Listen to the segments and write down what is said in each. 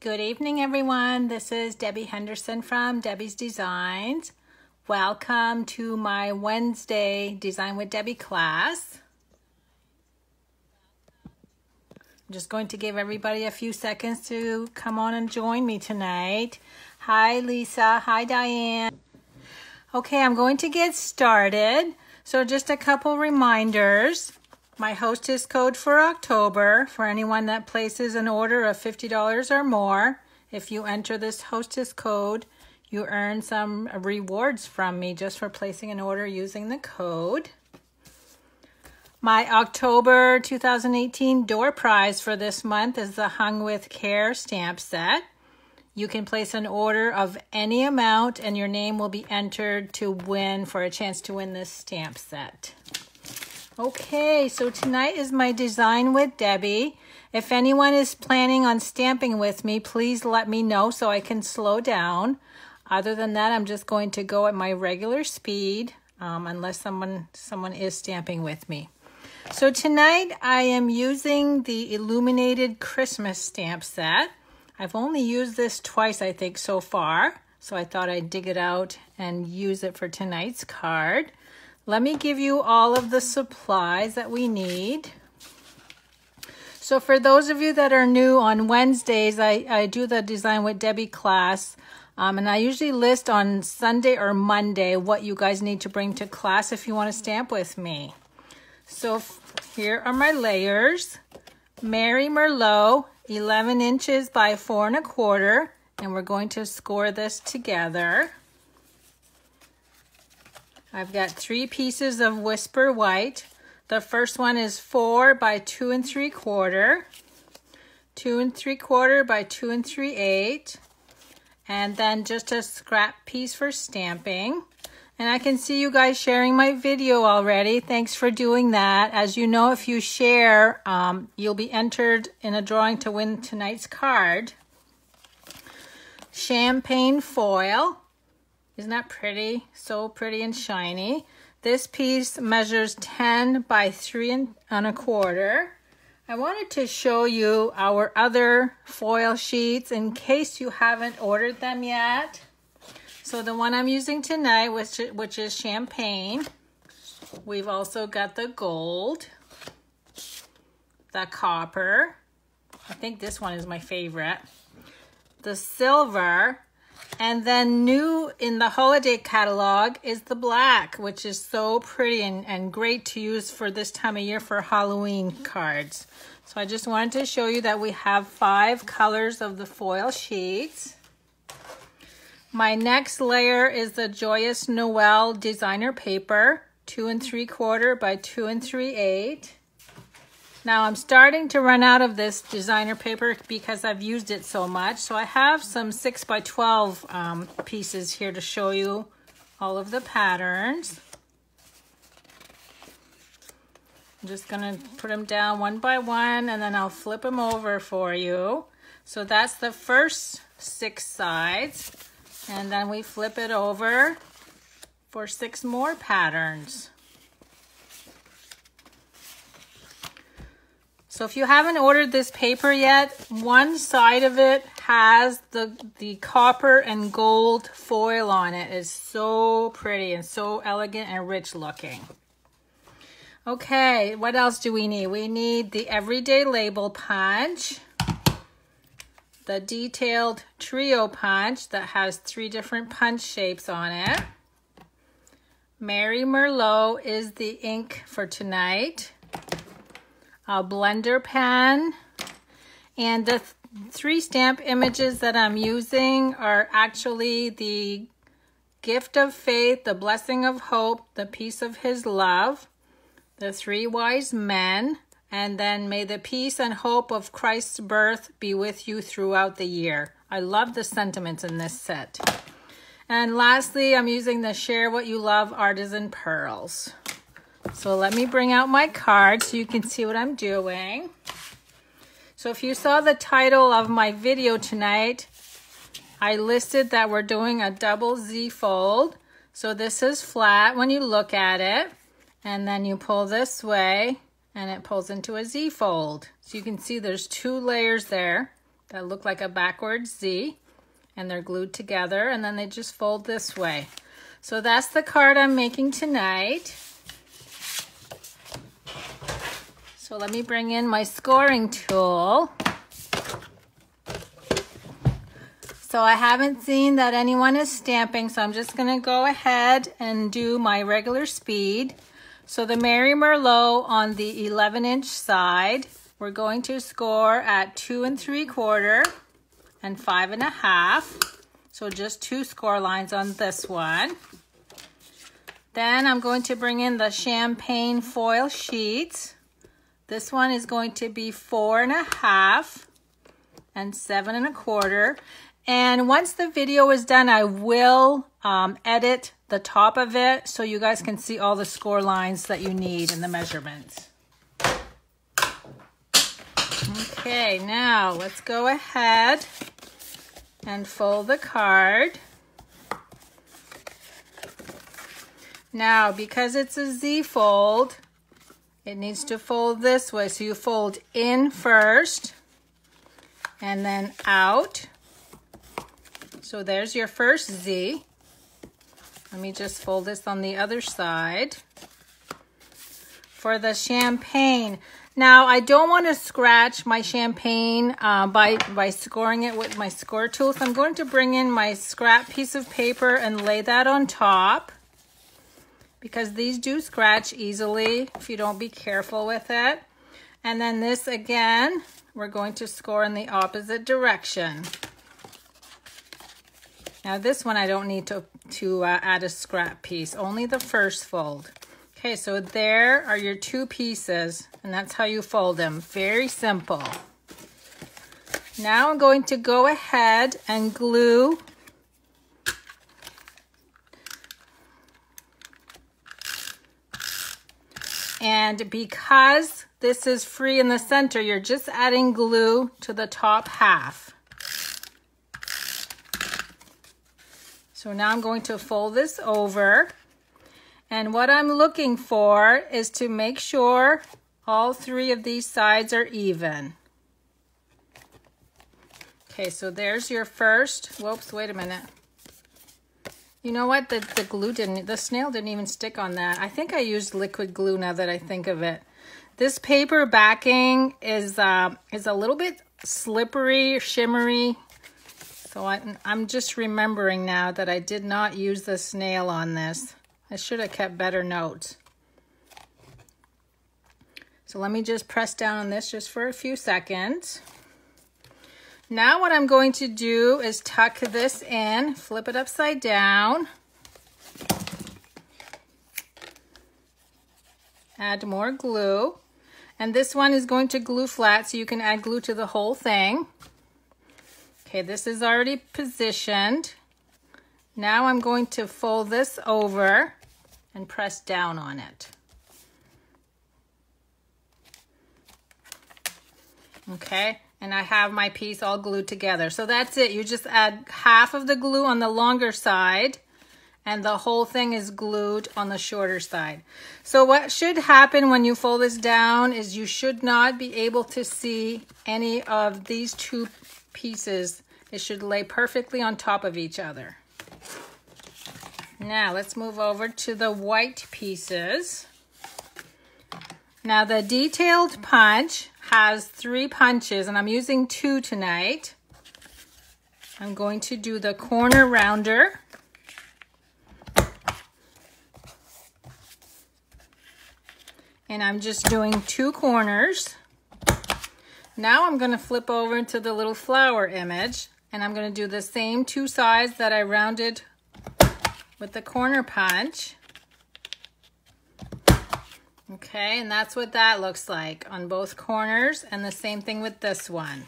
Good evening, everyone. This is Debbie Henderson from Debbie's Designs. Welcome to my Wednesday Design with Debbie class. I'm just going to give everybody a few seconds to come on and join me tonight. Hi, Lisa. Hi, Diane. Okay, I'm going to get started. So just a couple reminders. My hostess code for October, for anyone that places an order of $50 or more, if you enter this hostess code, you earn some rewards from me just for placing an order using the code. My October 2018 door prize for this month is the Hung with Care stamp set. You can place an order of any amount and your name will be entered to win for a chance to win this stamp set. Okay, so tonight is my Design with Debbie. If anyone is planning on stamping with me, please let me know so I can slow down. Other than that, I'm just going to go at my regular speed unless someone is stamping with me. So tonight I am using the Illuminated Christmas stamp set. I've only used this twice, I think, so far. So I thought I'd dig it out and use it for tonight's card. Let me give you all of the supplies that we need. So for those of you that are new, on Wednesdays, I do the Design with Debbie class. And I usually list on Sunday or Monday what you guys need to bring to class if you want to stamp with me. So here are my layers. Mary Merlot, 11 inches by 4 1/4. And we're going to score this together. I've got 3 pieces of Whisper White. The first one is 4 by 2 3/4, 2 3/4 by 2 3/8, and then just a scrap piece for stamping. And I can see you guys sharing my video already. Thanks for doing that. As you know, if you share, you'll be entered in a drawing to win tonight's card. Champagne foil. Isn't that pretty? So pretty and shiny. This piece measures 10 by 3 1/4. I wanted to show you our other foil sheets in case you haven't ordered them yet. So the one I'm using tonight, which is champagne. We've also got the gold, the copper. I think this one is my favorite. The silver. And then new in the holiday catalog is the black, which is so pretty and great to use for this time of year for Halloween cards. So I just wanted to show you that we have 5 colors of the foil sheets. My next layer is the Joyous Noel designer paper, 2 3/4 by 2 3/8. Now I'm starting to run out of this designer paper because I've used it so much. So I have some 6 by 12 pieces here to show you all of the patterns. I'm just gonna put them down one by one and then I'll flip them over for you. So that's the first 6 sides. And then we flip it over for 6 more patterns. So if you haven't ordered this paper yet, one side of it has the copper and gold foil on it. It's so pretty and so elegant and rich looking. Okay, what else do we need? We need the Everyday Label punch, the detailed trio punch that has 3 different punch shapes on it. Mary Merlot is the ink for tonight. A blender pen, and the 3 stamp images that I'm using are actually the Gift of Faith, the Blessing of Hope, the Peace of His Love, the 3 Wise Men, and then may the peace and hope of Christ's birth be with you throughout the year. I love the sentiments in this set. And lastly, I'm using the Share What You Love Artisan Pearls. So let me bring out my card so you can see what I'm doing. So if you saw the title of my video tonight, I listed that we're doing a double Z fold. So this is flat when you look at it, and then you pull this way and it pulls into a Z fold. So you can see there's 2 layers there. that look like a backwards Z, and they're glued together, and then they just fold this way. So that's the card I'm making tonight. So let me bring in my scoring tool. So I haven't seen that anyone is stamping, so I'm just gonna go ahead and do my regular speed. So the Mary Merlot on the 11-inch side, we're going to score at 2 3/4 and 5 1/2. So just 2 score lines on this one. Then I'm going to bring in the champagne foil sheets. This one is going to be 4 1/2 and 7 1/4. And once the video is done, I will edit the top of it so you guys can see all the score lines that you need and the measurements. Okay, now let's go ahead and fold the card. Now, because it's a Z fold, it needs to fold this way. So you fold in first and then out. So there's your first Z. Let me just fold this on the other side. For the champagne, now I don't want to scratch my champagne by scoring it with my score tool. So I'm going to bring in my scrap piece of paper and lay that on top, because these do scratch easily if you don't be careful with it. And then this again, we're going to score in the opposite direction. Now this one I don't need to add a scrap piece, only the first fold. Okay, so there are your 2 pieces, and that's how you fold them. Very simple. Now I'm going to go ahead and glue and because this is free in the center, you're just adding glue to the top half. So now I'm going to fold this over, and what I'm looking for is to make sure all 3 of these sides are even. Okay, so there's your first. Whoops, wait a minute. You know what? The snail didn't even stick on that. I think I used liquid glue now that I think of it. This paper backing is a little bit slippery, shimmery. So I'm just remembering now that I did not use the snail on this. I should have kept better notes. So let me just press down on this just for a few seconds. Now what I'm going to do is tuck this in, flip it upside down. Add more glue. And this one is going to glue flat, so you can add glue to the whole thing. Okay, this is already positioned. Now I'm going to fold this over and press down on it. Okay, and I have my piece all glued together. So that's it. You just add half of the glue on the longer side, and the whole thing is glued on the shorter side. So what should happen when you fold this down is you should not be able to see any of these 2 pieces. It should lay perfectly on top of each other. Now let's move over to the white pieces. Now the detailed punch has 3 punches, and I'm using 2 tonight. I'm going to do the corner rounder. And I'm just doing 2 corners. Now I'm going to flip over into the little flower image, and I'm going to do the same 2 sides that I rounded with the corner punch. Okay, and that's what that looks like on both corners, and the same thing with this one.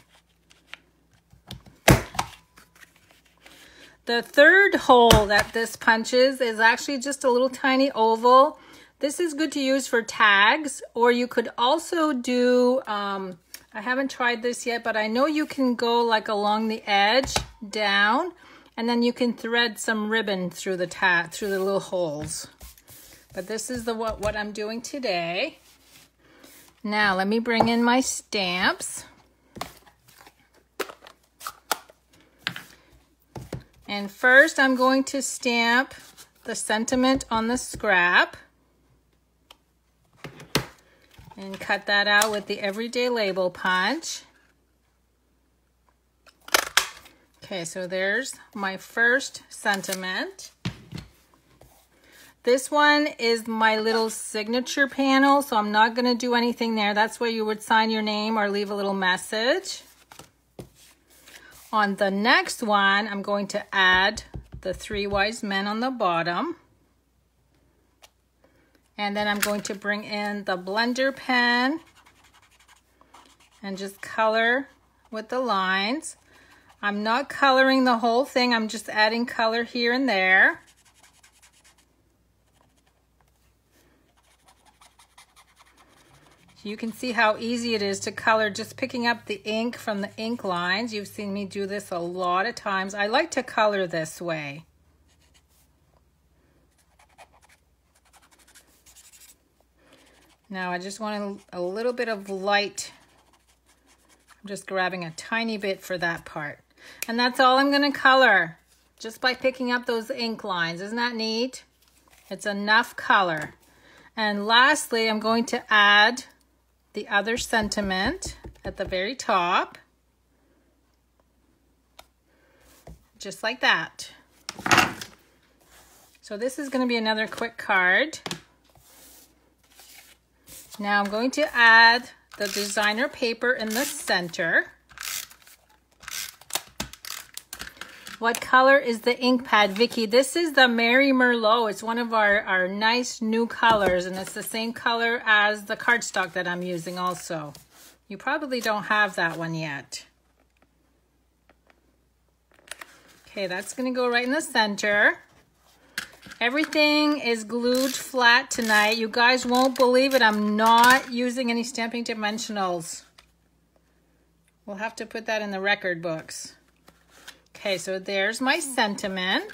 The third hole that this punches is actually just a little tiny oval. This is good to use for tags, or you could also do, I haven't tried this yet, but I know you can go like along the edge down, and then you can thread some ribbon through the little holes. But this is what I'm doing today. Now let me bring in my stamps. And first I'm going to stamp the sentiment on the scrap and cut that out with the Everyday Label Punch. Okay, so there's my first sentiment. This one is my little signature panel, so I'm not going to do anything there. That's where you would sign your name or leave a little message. On the next one, I'm going to add the 3 wise men on the bottom. And then I'm going to bring in the blender pen and just color with the lines. I'm not coloring the whole thing, I'm just adding color here and there. You can see how easy it is to color just picking up the ink from the ink lines. You've seen me do this a lot of times. I like to color this way. Now I just want a little bit of light. I'm just grabbing a tiny bit for that part. And that's all I'm going to color, just by picking up those ink lines. Isn't that neat? It's enough color. And lastly, I'm going to add the other sentiment at the very top, just like that. So this is going to be another quick card. Now I'm going to add the designer paper in the center. What color is the ink pad, Vicky? This is the Mary Merlot. It's one of our nice new colors, and it's the same color as the cardstock that I'm using also. You probably don't have that one yet. Okay, that's going to go right in the center. Everything is glued flat tonight. You guys won't believe it. I'm not using any Stampin' Dimensionals. We'll have to put that in the record books. Okay, so there's my sentiment.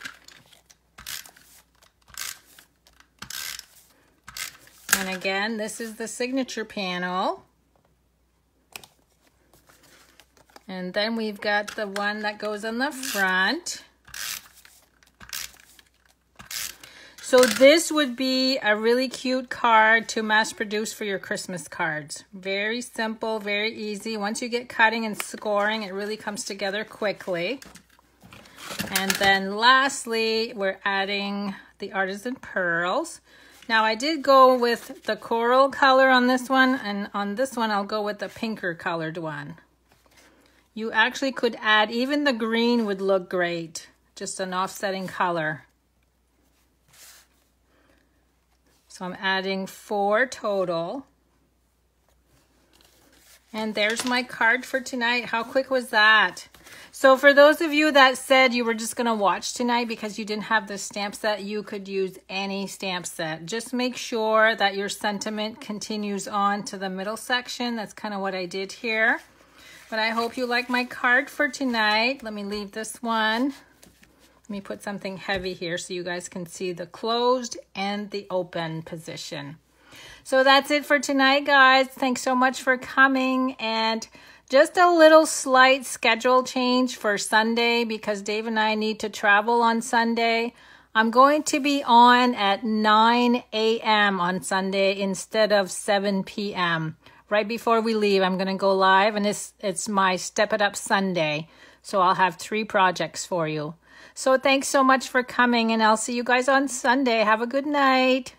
And again, this is the signature panel. And then we've got the one that goes on the front. So this would be a really cute card to mass produce for your Christmas cards. Very simple, very easy. Once you get cutting and scoring, it really comes together quickly. And then lastly, we're adding the Artisan Pearls. Now I did go with the coral color on this one, and on this one I'll go with the pinker colored one. You actually could add, even the green would look great, just an offsetting color. So I'm adding 4 total. And there's my card for tonight. How quick was that? So for those of you that said you were just going to watch tonight because you didn't have the stamp set, you could use any stamp set. Just make sure that your sentiment continues on to the middle section. That's kind of what I did here. But I hope you like my card for tonight. Let me leave this one. Let me put something heavy here so you guys can see the closed and the open position. So that's it for tonight, guys. Thanks so much for coming. And just a little slight schedule change for Sunday because Dave and I need to travel on Sunday. I'm going to be on at 9 a.m. on Sunday instead of 7 p.m. Right before we leave, I'm going to go live, and it's my Step It Up Sunday. So I'll have 3 projects for you. So thanks so much for coming, and I'll see you guys on Sunday. Have a good night.